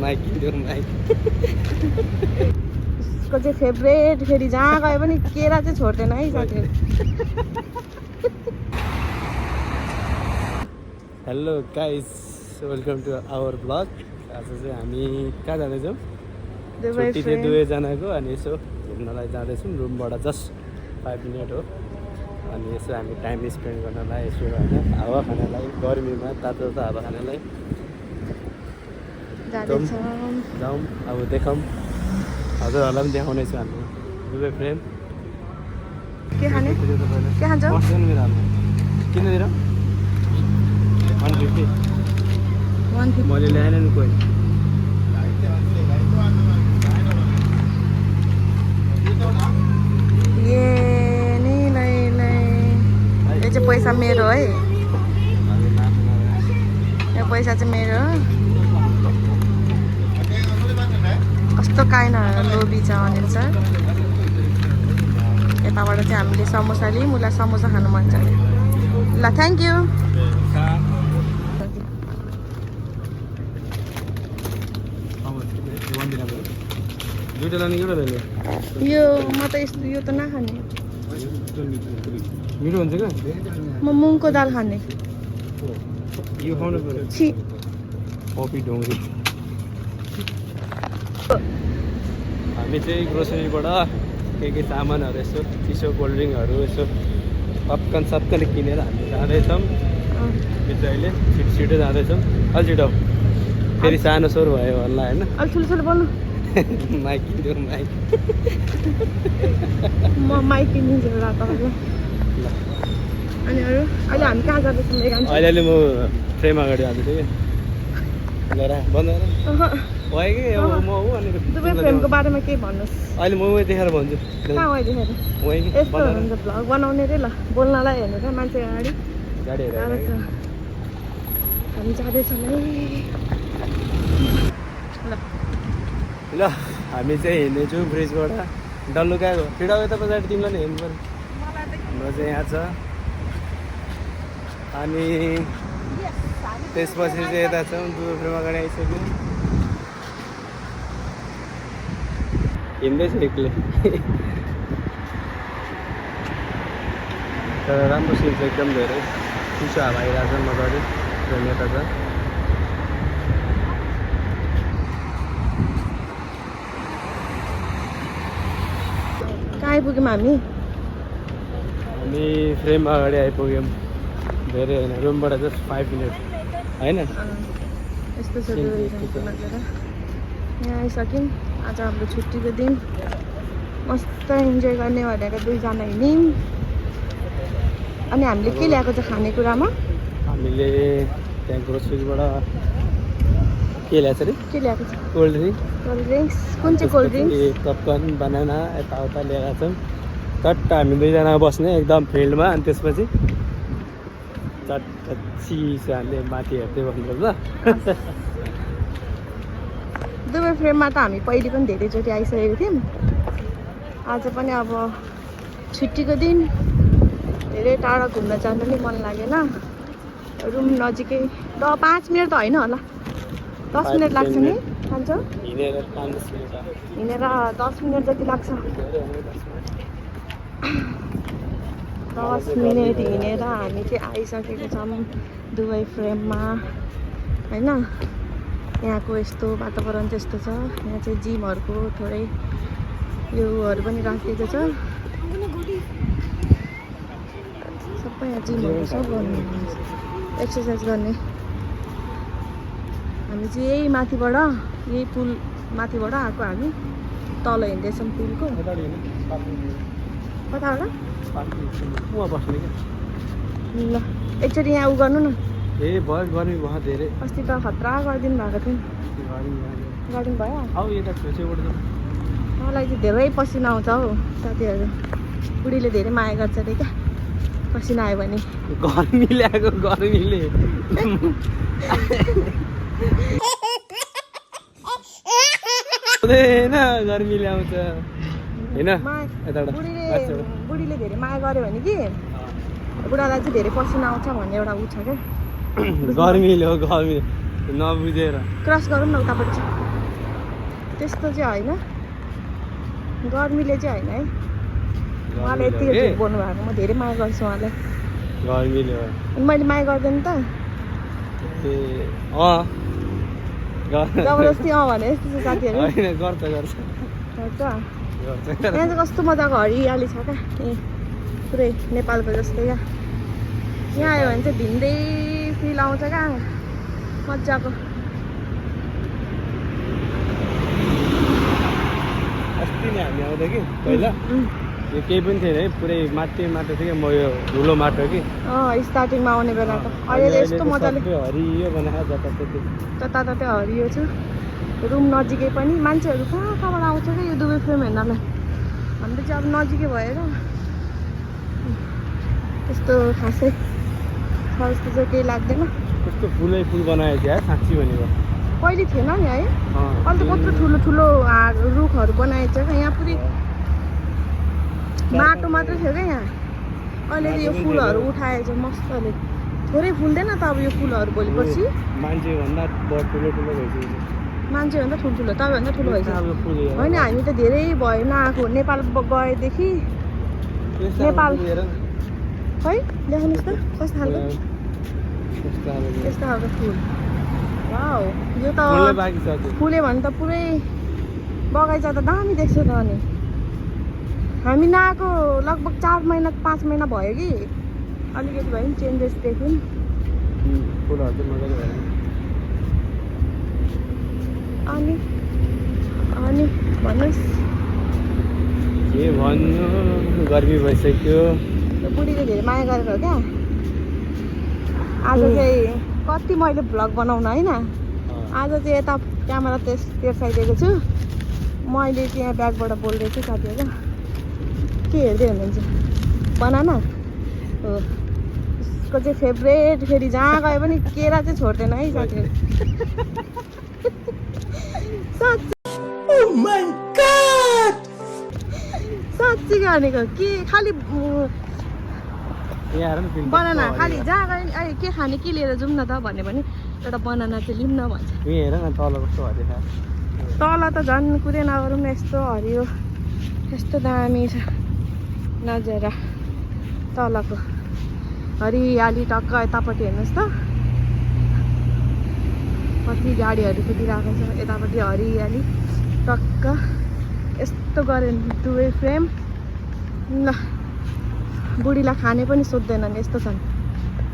Mic किन्दियो mic उसको चाहिँ favourite फेरि जहाँ गए पनि केरा चाहिँ छोड्दैन है साथीहरू hello guys welcome to our blog आज चाहिँ हामी कहाँ जाँदैछौँ छुट्टी थियो दुवैजनाको अनि यसो घुम्नलाई जाँदैछौँ रुमबाट जस्ट 5 मिनट हो अनि यसो हामी टाइम स्पेन्ड गर्नलाई यसो होइन हावा खानलाई गर्मीमा तातो तातो हावा खानलाई जाउँ अब देखाउँ हजुरहरूलाई पनि देखाउनेछु हामी दुवै फ्रेन्ड के खाने के खान्छ किन दिएर 150 मैले ल्याएन नि कोही यो चाहिँ पैसा मेरो है यो पैसा चाहिँ मेरो कस्तो काइन लोभी छ अनिल सर यताबाट चाहिँ हामीले समोसा लियौँ उसलाई समोसा खानु मन छ ल थ्याङ्क यू यो म त यस्तो यो त नखाने मिठो हुन्छ क्या म मुङको दाल खाने यो खाउनु पर्यो छि कफी ढुङ्ग्री हामी चाहिँ ग्रोसरीबाट के सामानहरू यसो चिसो कोल्ड ड्रिङ्कहरू यसो पपकर्न सबकन किनेर हामी जाँदैछौँ मित्र अहिले छिटो जाँदैछौँ अलि छिटो फेरि सानो स्वर भयो होला होइन अलि ठुलो बोल्नु माइक किन्दियो माइक म माइक किनिदिन्छु ल तपाईँलाई अनि अरू अहिले हामी कहाँ जाँदैछौँ अहिले म फ्रेम अगाडि जाँदैछु कि ल बन्द गर भयो कि अब म हो अनि दुवै फ्रेमको बारेमा केही भन्नुहोस् अहिले म उयो देखाएर भन्छु कहाँ वहीँ देखेर यस्तो हुन्छ भ्लग बनाउने रे ल बोल्नलाई हेर्नु त मान्छे अगाडि गाडी हेरेर हामी जाँदैछौँ है ल ल हामी चाहिँ हिँड्दैछौँ ब्रिजबाट डल्लो गएको पिडा यता पछाडि तिमीलाई नि हेर्नु पऱ्यो हाम्रो चाहिँ यहाँ छ अनि त्यसपछि चाहिँ यता छौँ दुवै फ्रेम अगाडि आइसक्यौँ हिँड्दैछ एक्लै तर राम्रो सिन छ एकदम धेरै चिसो हावा आइरहेको छ मजाले ट्रेन यता छ कहाँ आइपुग्यौँ हामी फ्रेम अगाडि आइपुग्यौँ धेरै होइन रुमबाट जस्ट 5 मिनट होइन यस्तो छ लगेर यहाँ आइसक्यौँ आज हाम्रो छुट्टीको दिन मस्त इन्जोय गर्ने भनेर दुईजना हिँड्यौँ अनि हामीले के ल्याएको छ खानेकुरामा हामीले त्यहाँ ग्रोसरीबाट के ल्याएको छ अरे के ल्याएको छ कोल्ड ड्रिङ्क्स कुन चाहिँ कोल्ड ड्रिङ्क्स पपकर्न बनाना यताउता ल्याएका छौँ चट्ट हामी दुईजना बस्ने एकदम फिल्डमा अनि त्यसपछि चट्ट चिसो हामीले माथि हेर्दै बस्नुपर्छ दुवै फ्रेममा त हामी पहिले पनि धेरैचोटि आइसकेको थियौँ आज पनि अब छुट्टीको दिन धेरै टाढा घुम्न जान पनि मन लागेन रुम नजिकै 5 मिनट त होइन होला 10 मिनट लाग्छ नि खान्छ हिँडेर 10 मिनट जति लाग्छ 10 मिनट हिँडेर हामी चाहिँ आइसकेको छौँ दुवै फ्रेममा होइन यहाँको यस्तो वातावरण चाहिँ यस्तो छ यहाँ चाहिँ जिमहरूको थोरै योहरू पनि राखिएको छ सबै यहाँ जिमहरू सब गर्नु एक्सर्साइज गर्ने हामी चाहिँ यही माथिबाट यही पुल माथिबाट आएको हामी तल हिँड्दैछौँ पुलको कताबाट ल एकचोटि यहाँ उ गर्नु न ए भयो गर्मी भयो धेरै अस्ति त खतरा गरिदिनु भएको थियो गरिदिनु भयो मलाई चाहिँ धेरै पसिना आउँछ हौ साथीहरू बुढीले धेरै माया गर्छ अरे क्या पसिना आयो भने गर्मी ल्याएको गर्मीले हुँदैन गर्मी ल्याउँछ होइन बुढीले धेरै माया गर्यो भने कि बुढालाई चाहिँ धेरै पसिना आउँछ भन्ने एउटा उ छ क्या गर्मीले हो गर्मी नबुझेर क्रस गरौँ न उतापट्टि त्यस्तो चाहिँ होइन, गर्मीले चाहिँ होइन है। उहाँले यति झुट बोल्नु भएको, म धेरै माया गर्छु उहाँलाई। गर्मीले हो अनि मैले माया गर्दैन त, जबरजस्ती भने यस्तो छ साथीहरू। होइन गर्छ गर्छ गर्छ यहाँ चाहिँ कस्तो मजाको हरियाली छ क्या, पुरै नेपालको जस्तै क्या। यहाँ आयो भने चाहिँ भिन्दै फिल आउँछ क्या, मजाको। अस्ति नै हामी आउँदा कि पहिला यो केही पनि थिएन है, पुरै माटो माटो थियो क्या। म यो धुलो माटो कि स्टार्टिङमा आउने बेला त। अहिले यस्तो मजाले हरियो बनाएको जताततै जताततै हरियो छ। रुम नजिकै पनि मान्छेहरू कहाँ कहाँबाट आउँछ क्या यो दुबई फिल्म हेर्नलाई। हाम्रो चाहिँ अब नजिकै भएर त्यस्तो खासै छ जस्तो चाहिँ केही लाग्दैन। कस्तो फुलै फुल बनाएको थियो है साँच्ची भनेको। पहिले थिएन नि है, अहिले त कत्रो ठुलो ठुलो रुखहरू बनाएको छ क्या। यहाँ पुरै माटो मात्रै थियो क्या यहाँ। अहिले चाहिँ यो फुलहरू उठाएछ मस्तले। थोरै फुल्दैन त अब यो फुलहरू भोलिपर्सि। मान्छेभन्दा ठुलो ठुलो भइसक्यो, मान्छेभन्दा ठुल्ठुलो, तपाईँभन्दा ठुलो भइसक्यो। होइन हामी त धेरै भयो नआएको नेपाल गएदेखि। नेपाल खै देखाउनुहोस् त कस्तो खालको, यस्तो खालको फुल। वाउ, यो त फुल्यो भने त पुरै बगैँचा त दामी देख्छ त। अनि हामी नआएको लगभग 4 महिना 5 महिना भयो कि, अलिकति भए पनि चेन्जेस देख्यौँ। फुलहरू चाहिँ मजाले भयो। अनि भन्नुहोस् के भन्नु, गर्मी भइसक्यो। बुढीले धेरै माया गरेको हो क्या। आज चाहिँ कति मैले भ्लग बनाउन होइन, आज चाहिँ यता क्यामेरा तेर्साइदिएको छु। मैले त्यहाँ ब्यागबाट बोल्दैछु साथीहरू। के हेर्दै हुनुहुन्छ? बनाना हो उसको चाहिँ फेभरेट। फेरि जहाँ गयो पनि केरा चाहिँ छोड्दैन है साथीहरू। साँच्ची भनेको के खालि बनाना, खालि जहाँ गयो नि अहिले के खाने के लिएर जाउँ न त भन्यो भने एउटा बनाना चाहिँ लिउँ न भन्छ। हेर न तल कस्तो हरियो छ। तल त झन् कुरै नगरौँ न, यस्तो हरियो यस्तो दामी छ नजारा। तलको हरियाली टक्क यतापट्टि हेर्नुहोस् त, कति गाडीहरू कुदिरहेको छ यतापट्टि हरियाली टक्क। यस्तो गऱ्यो भने दुवै फ्रेम ल। बुढीलाई खाने पनि सोध्दैनन्, यस्तो छन्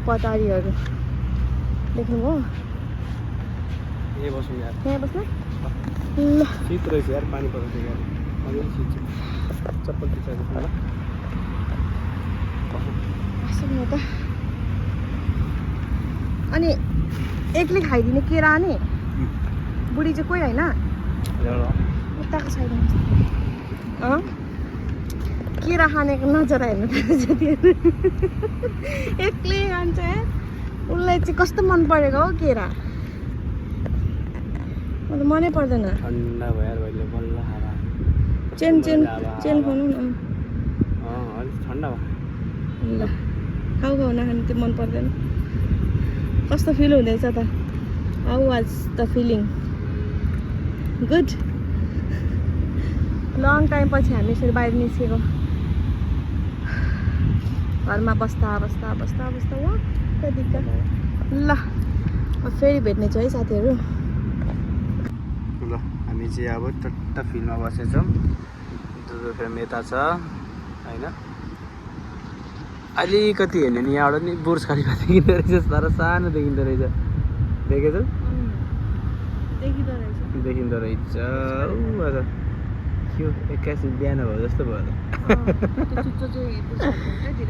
पतारीहरू। देख्नु हो यहाँ बस्नु यार, यहाँ बस्नु ल। शीत रहेछ यार, पानी परेको छ यार, अलिअलि शीत छ। चप्पल बिचाएको छ ल। आसौँ त। अनि एक्लै खाइदिने केरा नि, बुढी चाहिँ कोही होइन उताको साइडमा केरा खानेको नजरा हेर्नु साथीहरू। एक्लै खान्छ उसलाई चाहिँ कस्तो मन परेको हो केरा। मलाई मनै पर्दैन। ठन्डा भयो यार अहिले बल्ल हावा। चेन खानु न। अलिक ठन्डा भयो ल। खाऊ नखाने त्यो मन पर्दैन। कस्तो फिल हुँदैछ त? How was the feeling? Good. Long time पछि हामी यसरी बाहिर निस्केको। घरमा बस्दा वाक्क दिक्क। ल फेरि भेट्ने छु है साथीहरू। ल हामी चाहिँ अब टट्टा फिल्डमा बसेछौँ। दुबई फिल्म यता छ होइन, अलिकति हेर्ने नि यहाँबाट नि बुर्ज खलिफा देखिँदो रहेछ, तर सानो देखिँदो रहेछ। देखेछौ? देखिँदो रहेछ। आज यो 81 बिहान भयो जस्तो भयो त।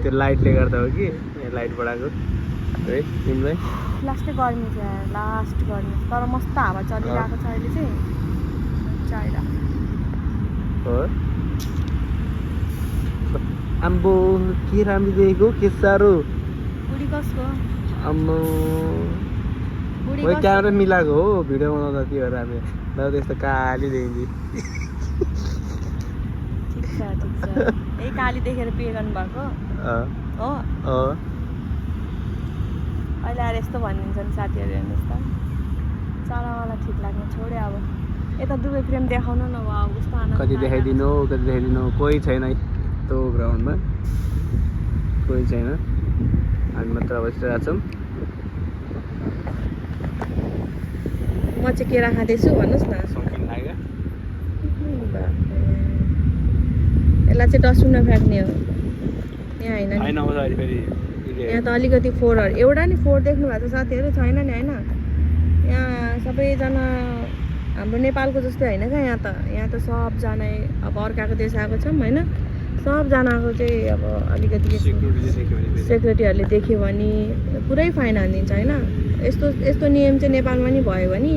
त्यो लाइटले गर्दा हो कि, यहाँ लाइट बढाएको है तिमीलाई। लास्टै गर्मी छ, लास्ट गर्मी। तर मस्त हावा चलिरहेको छ अहिले चाहिँ। हो आम्बो के राम्रो देखेको, के साह्रो। बुढी कसको? आम्बो क्यामेरा मिलाएको हो, भिडियो बनाउँदा त्यो भएर हामी दाउ त्यस्तो काली देखिन्छ। ठिक छ यही काली देखेर बिहे गर्नुभएको हो। अहिले आएर यस्तो भनिदिन्छ नि साथीहरू, हेर्नुहोस् त। चलावाला ठिक लाग्ने छोड्यो अब। यता दुवै फ्रेम देखाउन न वा कस्तो आनन्द कति देखाइदिनु कोही छैन त्यो ग्राउन्डमा कोही छैन हामी मात्र बसिरहेको छौँ म चाहिँ केरा खाँदैछु भन्नुहोस् न सकिन लाग्यो यसलाई चाहिँ डस्टबिनमा फ्याँक्ने हो यहाँ होइन नि होइन आउँछ अहिले फेरि यहाँ त अलिकति फोहोरहरू एउटा नि फोहोर देख्नु भएको छ साथीहरू छैन नि होइन यहाँ सबैजना हाम्रो नेपालको जस्तै होइन क्या यहाँ त सबजना अब अर्काको देश आएको छौँ होइन सबजनाको चाहिँ अब अलिकति सेक्युरिटीहरूले देख्यो भने पुरै फाइन हानिदिन्छ होइन यस्तो नियम चाहिँ नेपालमा नि भयो भने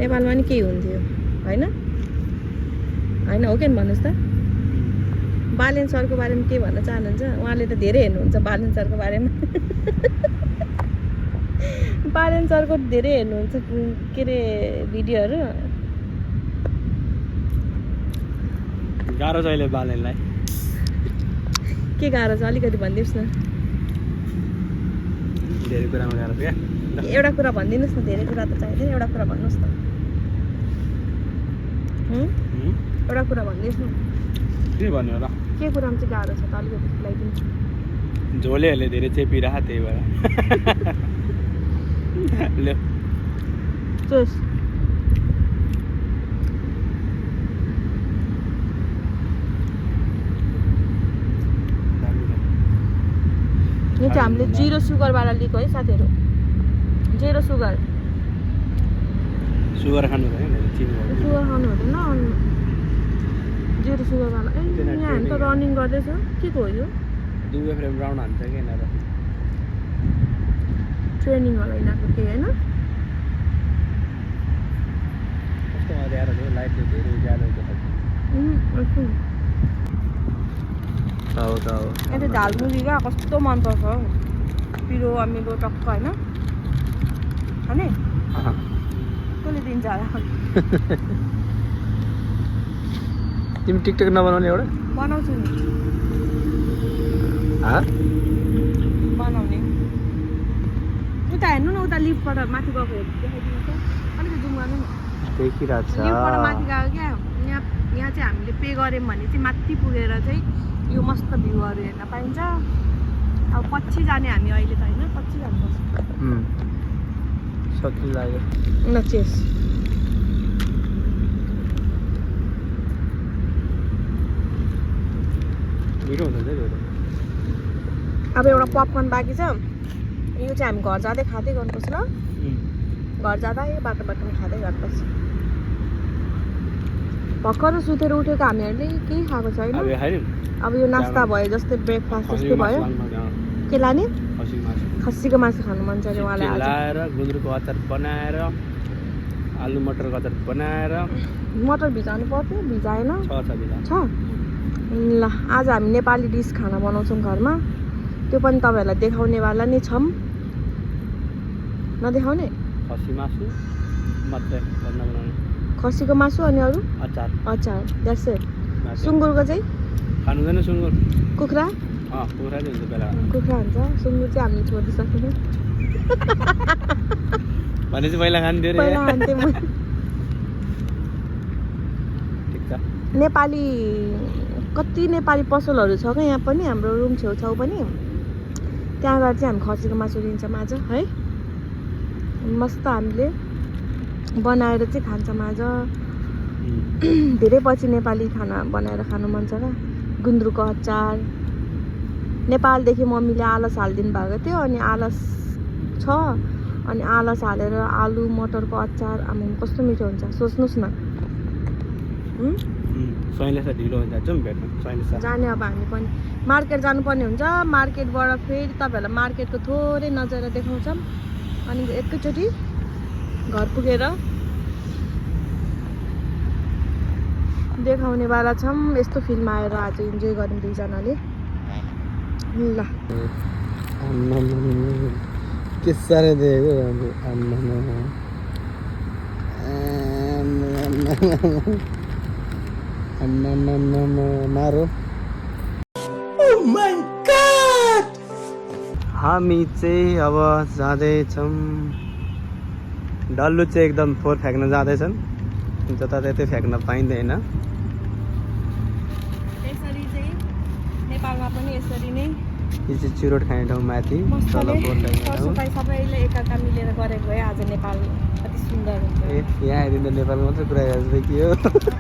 नेपालमा नि केही हुन्थ्यो होइन होइन हो कि भन्नुहोस् त बालेन सरको बारेमा के भन्न चाहनुहुन्छ उहाँले त धेरै हेर्नुहुन्छ बालेन सरको बारेमा बालेन सरको धेरै हेर्नुहुन्छ के अरे भिडियोहरू गाह्रो छ अहिले बालेनलाई के गाह्रो छ अलिकति भनिदिनुहोस् न धेरै कुरामा गाह्रो छ क्या एउटा कुरा भनिदिनुहोस् न धेरै कुरा त चाहिँदैन एउटा कुरा भन्नुहोस् न एउटा कुरा भनिदिनुहोस् न के भन्नु र के कुरामा चाहिँ गाह्रो छ त अलिकति खुलाइदिनु झोलेहरूले धेरै चेपिरह त्यही भएर ले चोस यो चाहिँ हामीले 0 सुगरबाट लिएको है साथीहरू 0 सुगर खानु भएन चिनी सुगर खानु हुँदैन 0 सुगरवाला ए यहाँ हामी त रनिङ गर्दैछ के को हो यो दुवै फ्रेम राउन्ड हान्छ कि यिनीहरू ट्रेनिङ होला यिनीहरूको केही होइन कस्तो मजा आएर लाइट धेरै ज्यादा यता झालमुरी क्या कस्तो मनपर्छ हौ पिरो अमिलो टक्क होइन खाने कसले दिन्छ होला तिमी टिकटक नबनाउने एउटा बनाउँछु नि बनाउने उता हेर्नु न उता लिफ्टबाट माथि गएको देखाइदिनु त अलिकति जुम गर्नु न देखिरहेको छ लिफ्टबाट माथि गएको क्या यहाँ चाहिँ हामीले पे गऱ्यौँ भने चाहिँ माथि पुगेर चाहिँ यो मस्त भ्यूहरू हेर्न पाइन्छ अब पछि जाने हामी अहिले त होइन पछि जानुपर्छ सकिन लाग्यो न चेस मिठो हुन्छ नि अब एउटा पपकर्न बाँकी छ यो चाहिँ हामी घर जाँदै खाँदै गर्नुपर्छ ल घर जाँदा बाटो बाटोमा खाँदै गर्नुपर्छ भर्खर सुतेर उठेको हामीहरूले केही खाएको छैन अब यो नास्ता भयो जस्तै ब्रेकफास्ट जस्तै भयो के लाने खसीको मासु खानु मन छ अरे उहाँलाई लाएर गुन्द्रुकको अचार बनाएर आलु मटरको अचार बनाएर मटर भिजाउनु पर्थ्यो भिजाएन छ ल आज हामी नेपाली डिस खाना बनाउँछौँ घरमा त्यो पनि तपाईँहरूलाई देखाउनेवाला नै छौँ नदेखाउने खसी मासु मात्रै बनाउने खसीको मासु अनि अरू अचार द्याट्स इट सुँगुरको चाहिँ खानु हुँदैन सुँगुर कुखुरा कुखुरा चाहिँ हुन्छ बेला कुखुरा हुन्छ सुँगुर चाहिँ हामीले छोडिसक्नु भनेपछि पहिला खान्थ्यो पहिला खान्थेँ म ठिक छ नेपाली कति नेपाली पसलहरू छ क्या यहाँ पनि हाम्रो रुम छेउछाउ पनि त्यहाँबाट चाहिँ हामी खसीको मासु दिन्छौँ आज है मस्त हामीले बनाएर चाहिँ खान्छौँ आज धेरै पछि नेपाली खाना बनाएर खानु मन छ क्या गुन्द्रुकको अचार नेपालदेखि मम्मीले आलस हालिदिनु भएको थियो अनि आलस छ अनि आलस हालेर आलु मटरको अचार आमा कस्तो मिठो हुन्छ सोच्नुहोस् न जाने अब हामी पनि मार्केट जानुपर्ने हुन्छ मार्केटबाट फेरि तपाईँहरूलाई मार्केटको थोरै नजर देखाउँछौँ अनि एकैचोटि घर पुगेर देखाउनेवाला छौँ यस्तो फिल्ममा आएर आज इन्जोय गरौँ दुईजनाले ल के साह्रै देखेको मारो हामी चाहिँ अब जाँदैछौँ डल्लु चाहिँ एकदम फोहोर फ्याँक्न जाँदैछन् जताततै फ्याँक्न पाइँदैन। यसरी चाहिँ नेपालमा पनि यसरी नै यो चाहिँ चुरोट खाने ठाउँ माथि, तल मजाले पोहोर खाने ठाउँ। सरसफाइ सबैले एकाका मिलेर गरेको भए आज नेपाल कति सुन्दर हुन्छ। ए यहाँ आइदिँदा नेपाल मात्रै कुरा गर्दै के हो?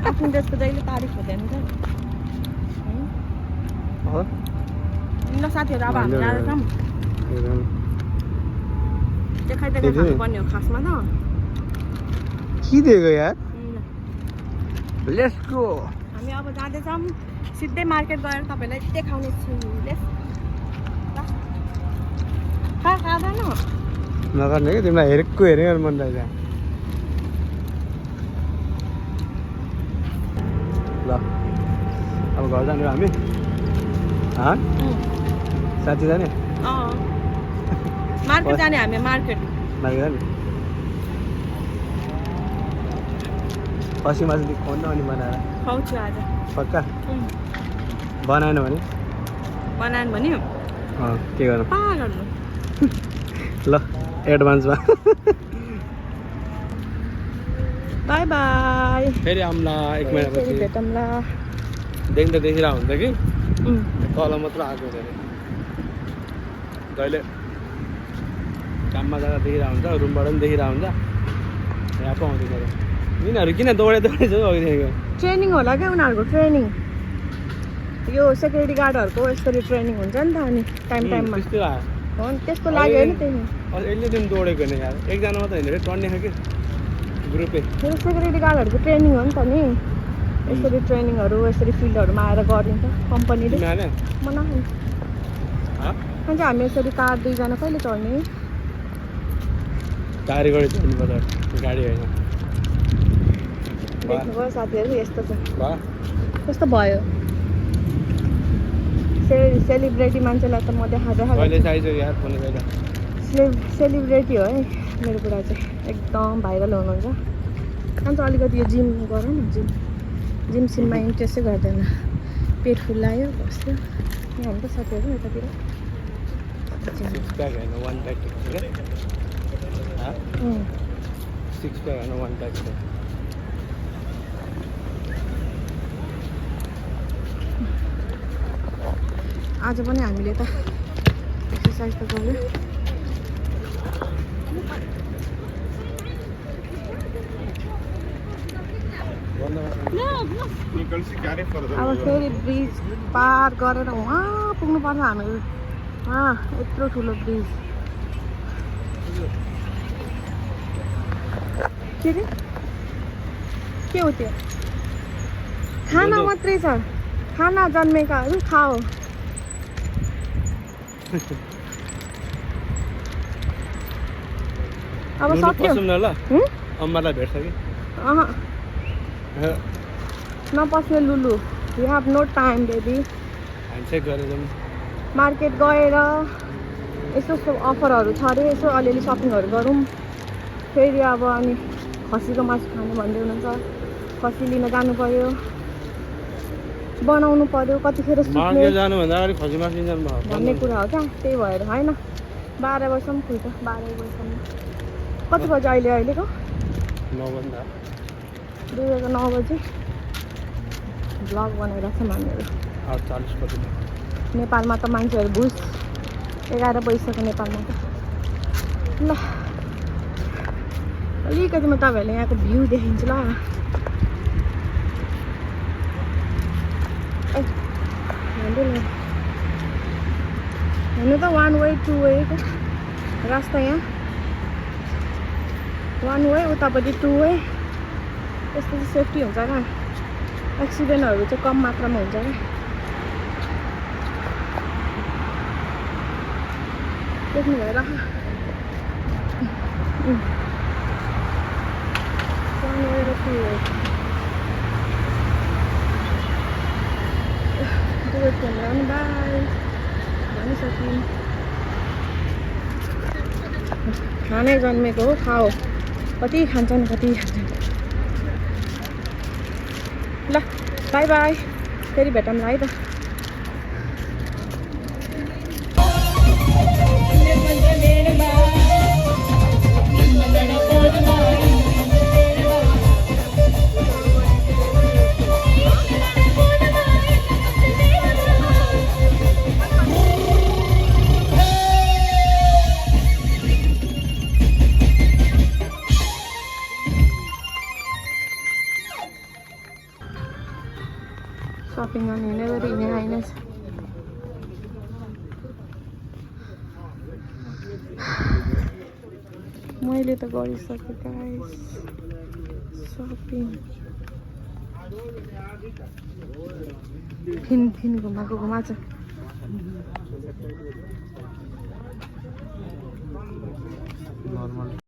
आफ्नो देशको जहिले तारिफ हुँदैन त। हो ल साथीहरू अब हामी जाँदैछौँ। देखाइदिएको खानुपर्ने हो खासमा त। के दिएको यार? Let's go. हामी अब जाँदैछौँ सिधै मार्केट गएर तपाईँलाई देखाउने छु। खाँदैन नगर्ने कि तिमीलाई हेरेको हेरेको मन लाग्छ। ल अब घर जाने हो हामी? साथी जाने? मार्केट जाने हामी मार्केट जाने खसी मासु खुवाउनु अनि बनाएर खुवाउँछु आज। पक्का बनाएन भने बनाएन भने के गर्नु? पा गर्नु ल एडभान्समा। By by. फेरि आउँला 1 महिनापछि। भेटौँला। देख्दा देखिरहेको हुन्छ कि तल मात्र आएको हुँदैन। जहिले काममा जाँदा देखिरहेको हुन्छ, रुमबाट पनि देखिरहेको हुन्छ, यहाँ पो आउँदैन। यिनीहरू किन दौडे छ अघिदेखिको? ट्रेनिङ होला क्या उनीहरूको ट्रेनिङ। यो सेक्युरिटी गार्डहरूको यसरी ट्रेनिङ हुन्छ नि त अनि टाइम टाइममा त्यस्तो लाग्यो। हो नि त्यस्तो लाग्यो नि त्यही। अहिले दिन दौडेको होइन यार, एकजना मात्रै हिँडेर टन्ने खायो कि ग्रुपै। मेरो सेक्युरिटी गार्डहरूको ट्रेनिङ हो नि त नि। यसरी ट्रेनिङहरू यसरी फिल्डहरूमा आएर गरिन्छ कम्पनीले। म नखाने अनि चाहिँ हामी यसरी कार 2जना कहिले चढ्ने? गाडी चढ्नुपर्छ, गाडी होइन। देख्नुभयो साथीहरू यस्तो छ, भयो कस्तो भयो। सेलिब्रेटी मान्छेलाई त म कहिले चाहिन्छ यार फोन कहिले? सेलिब्रेटी हो है मेरो कुरा चाहिँ। एकदम भाइरल हुनुहुन्छ। अन्त अलिकति यो जिम गर न। जिम सिममा इन्ट्रेस्टै गर्दैन। पेट फुल्लायो बस्यो। यहाँ त साथीहरू यतातिर 6 प्याक होइन 1 प्याक। 6 प्याक होइन 1 प्याक। आज पनि हामीले त एक्सर्साइज त गऱ्यो। अब फेरि ब्रिज पार गरेर उहाँ पुग्नुपर्छ हामीहरू। यत्रो ठुलो ब्रिज। के रे के हो त्यो? खाना मात्रै छ। खाना जन्मेकाहरू खाओ। अब सक्यो न ल अम्मालाई भेट्छ कि नपस्ने लुलु। You have no time baby. हामी चाहिँ गरेर मार्केट गएर यसो अफरहरू छ अरे यसो अलिअलि सपिङहरू गरौँ। फेरि अब अनि खसीको मासु खानु भन्दै हुनुहुन्छ। खसी लिन जानु पर्यो, बनाउनु पर्यो, कतिखेर सुत्ने जानुभन्दा अगाडि खसी मासु लिन जानु भन्ने कुरा हो क्या। त्यही भएर होइन 12 बजीसम्म खुल्छ। 12 बजीसम्म कति बजी अहिलेको 9 भन्दा 9 बजी भ्लग बनाइरहेको छ हामीहरू। 48 बजी। नेपालमा त मान्छेहरू भुस 11 बजिसक्यो नेपालमा त। ल अलिकति म तपाईँहरूलाई यहाँको भ्यू देखिन्छु ल। हुनु त 1 वे 2 वे रास्ता यहाँ 1 वे उतापट्टि 2 वे। यस्तो चाहिँ सेफ्टी हुन्छ क्या। एक्सिडेन्टहरू चाहिँ कम मात्रामा हुन्छ क्या। देख्नु भएर 1 वे र 2 वे। पनि बाई भनिसक्यौँ। खानै जन्मेको हो खाओ। कति खान्छन् कति खान्छन्। ल बाई बाई। फेरि भेटौँला है त। सपिङ गर्नु हिँड्ने गरी हिँडेर आइनेछ मैले त गरिसकेँ गाइस सपिङ फिन फिन घुमाएको घुमाएको नर्मल